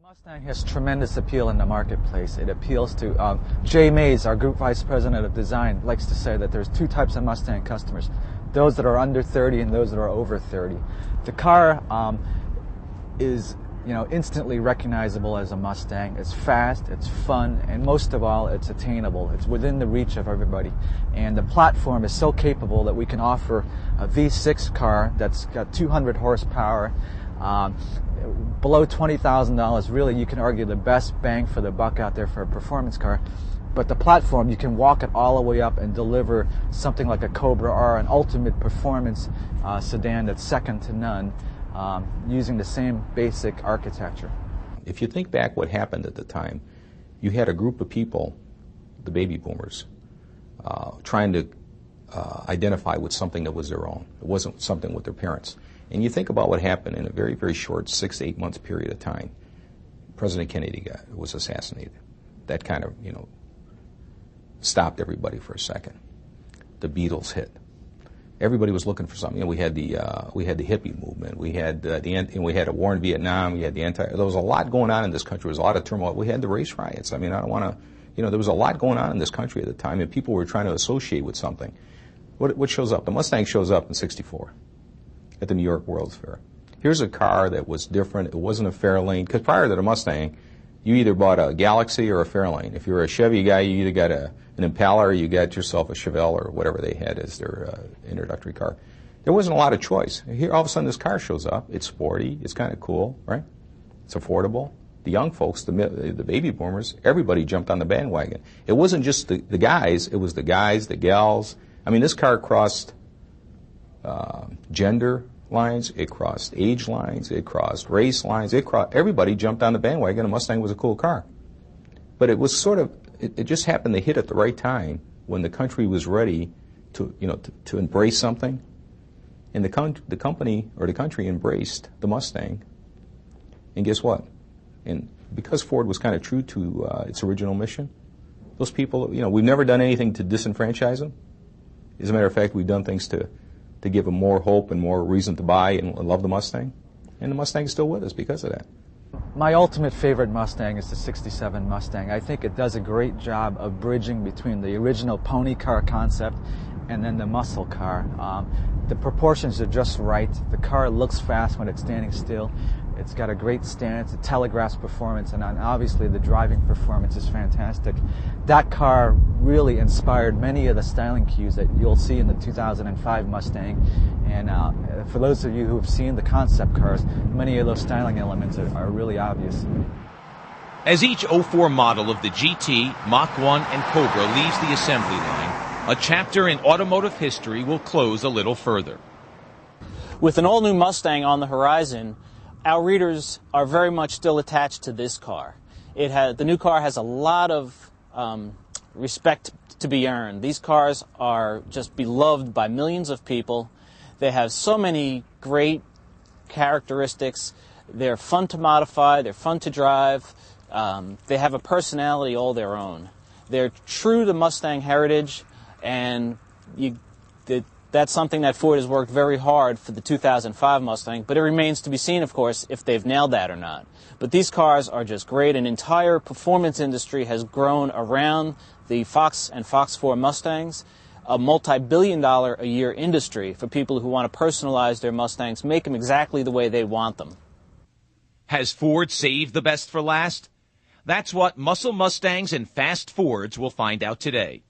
Mustang has tremendous appeal in the marketplace. It appeals to, Jay Mays, our Group Vice President of Design, likes to say that there's two types of Mustang customers, those that are under 30 and those that are over 30. The car is, instantly recognizable as a Mustang. It's fast, it's fun, and most of all, it's attainable. It's within the reach of everybody. And the platform is so capable that we can offer a V6 car that's got 200 horsepower, below $20,000. Really, you can argue the best bang for the buck out there for a performance car. But the platform, you can walk it all the way up and deliver something like a Cobra R, an ultimate performance sedan that's second to none, using the same basic architecture. If you think back what happened at the time, you had a group of people, the baby boomers, trying to identify with something that was their own. It wasn't something with their parents. And you think about what happened in a very, very short 6 to 8 months period of time. President Kennedy was assassinated. That kind of, stopped everybody for a second. The Beatles hit. Everybody was looking for something. We had the hippie movement. We had we had a war in Vietnam. We had there was a lot going on in this country. There was a lot of turmoil. We had the race riots. I don't want to, there was a lot going on in this country at the time, and people were trying to associate with something. What shows up? The Mustang shows up in '64 at the New York World's Fair. Here's a car that was different. It wasn't a Fairlane, because prior to the Mustang, you either bought a Galaxy or a Fairlane. If you were a Chevy guy, you either got an Impala or you got yourself a Chevelle or whatever they had as their introductory car. There wasn't a lot of choice. Here, all of a sudden, this car shows up. It's sporty. It's kind of cool, right? It's affordable. The young folks, the baby boomers, everybody jumped on the bandwagon. It wasn't just the guys. It was the guys, the gals. This car crossed gender lines. It crossed age lines. It crossed race lines. Everybody jumped on the bandwagon. A Mustang was a cool car. But it was sort of, it just happened to hit at the right time when the country was ready to embrace something. And the company or the country embraced the Mustang. And guess what? And because Ford was kind of true to its original mission, those people, we've never done anything to disenfranchise them. As a matter of fact, we've done things to give them more hope and more reason to buy and love the Mustang. And the Mustang is still with us because of that. My ultimate favorite Mustang is the '67 Mustang. I think it does a great job of bridging between the original pony car concept and then the muscle car. The proportions are just right. The car looks fast when it's standing still. It's got a great stance, it telegraphs performance, and obviously the driving performance is fantastic. That car really inspired many of the styling cues that you'll see in the 2005 Mustang. And for those of you who have seen the concept cars, many of those styling elements are really obvious. As each 04 model of the GT, Mach 1, and Cobra leaves the assembly line, a chapter in automotive history will close a little further. With an all-new Mustang on the horizon, our readers are very much still attached to this car. The new car has a lot of respect to be earned. These cars are just beloved by millions of people. They have so many great characteristics. They're fun to modify. They're fun to drive. They have a personality all their own. They're true to Mustang heritage, and that's something that Ford has worked very hard for the 2005 Mustang, but it remains to be seen, of course, if they've nailed that or not. But these cars are just great. An entire performance industry has grown around the Fox and Fox 4 Mustangs, a multi-billion-dollar-a-year industry for people who want to personalize their Mustangs, make them exactly the way they want them. Has Ford saved the best for last? That's what muscle Mustangs and fast Fords will find out today.